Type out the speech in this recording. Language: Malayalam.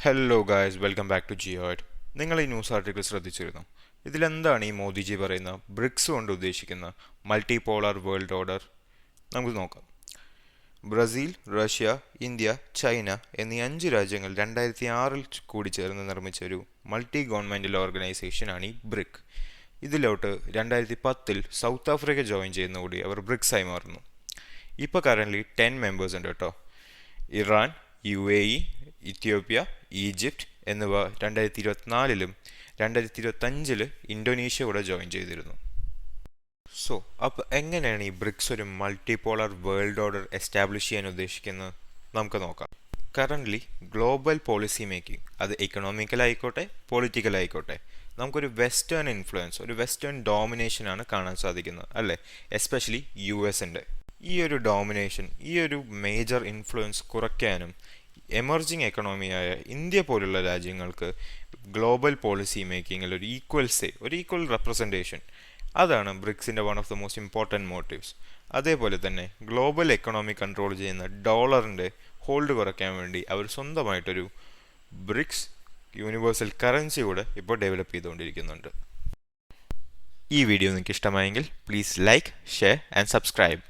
Hello guys, welcome back to Geoid. നിങ്ങൾ ഈ ന്യൂസ് ആർട്ടിക്കിൾ ശ്രദ്ധിച്ചിരുന്നു? ഇതിലെന്താണ് ഈ മോദിജി പറയുന്ന ബ്രിക്സ് കൊണ്ട് ഉദ്ദേശിക്കുന്ന മൾട്ടി പോളാർ വേൾഡ് ഓർഡർ? നമുക്ക് നോക്കാം. ബ്രസീൽ, റഷ്യ, ഇന്ത്യ, ചൈന എന്നീ 5 രാജ്യങ്ങൾ 2006 കൂടി ചേർന്ന് നിർമ്മിച്ച ഒരു മൾട്ടി ഗവൺമെൻറ്റൽ ഓർഗനൈസേഷനാണ് ഈ ബ്രിക്. ഇതിലോട്ട് 2010 സൗത്ത് ആഫ്രിക്ക ജോയിൻ ചെയ്യുന്നതോടെ അവർ ബ്രിക്സ് ആയി മാറുന്നു. ഇപ്പോൾ കറൻ്റ്ലി 10 മെമ്പേഴ്സ് ഉണ്ട് കേട്ടോ. ഇറാൻ, UAE, ഇത്യോപ്യ, ഈജിപ്റ്റ് എന്നിവ 2024 2025 ഇന്തോനേഷ്യ കൂടെ ജോയിൻ ചെയ്തിരുന്നു. അപ്പോൾ എങ്ങനെയാണ് ഈ ബ്രിക്സ് ഒരു മൾട്ടിപോളർ വേൾഡ് ഓർഡർ എസ്റ്റാബ്ലിഷ് ചെയ്യാൻ ഉദ്ദേശിക്കുന്നത്? നമുക്ക് നോക്കാം. കറൻ്റ്ലി ഗ്ലോബൽ പോളിസി മേക്കിംഗ്, അത് എക്കണോമിക്കൽ ആയിക്കോട്ടെ പൊളിറ്റിക്കൽ ആയിക്കോട്ടെ, നമുക്കൊരു വെസ്റ്റേൺ ഇൻഫ്ലുവൻസ്, ഒരു വെസ്റ്റേൺ ഡോമിനേഷനാണ് കാണാൻ സാധിക്കുന്നത് അല്ലേ? എസ്പെഷ്യലി US-ൻ്റെ ഈ ഒരു ഡോമിനേഷൻ, ഈ ഒരു മേജർ ഇൻഫ്ലുവൻസ് കുറയ്ക്കാനും എമർജിങ് എക്കണോമിയായ ഇന്ത്യ പോലുള്ള രാജ്യങ്ങൾക്ക് ഗ്ലോബൽ പോളിസി മേക്കിങ്ങിൽ ഒരു ഈക്വൽ റെപ്രസെൻറ്റേഷൻ, അതാണ് ബ്രിക്സിൻ്റെ one of the most important motives. അതേപോലെ തന്നെ ഗ്ലോബൽ എക്കണോമി കൺട്രോൾ ചെയ്യുന്ന ഡോളറിൻ്റെ ഹോൾഡ് കുറയ്ക്കാൻ വേണ്ടി അവർ സ്വന്തമായിട്ടൊരു ബ്രിക്സ് യൂണിവേഴ്സൽ കറൻസി കൂടെ ഇപ്പോൾ ഡെവലപ്പ് ചെയ്തുകൊണ്ടിരിക്കുന്നുണ്ട്. ഈ വീഡിയോ നിങ്ങൾക്ക് ഇഷ്ടമായെങ്കിൽ please like, share and subscribe.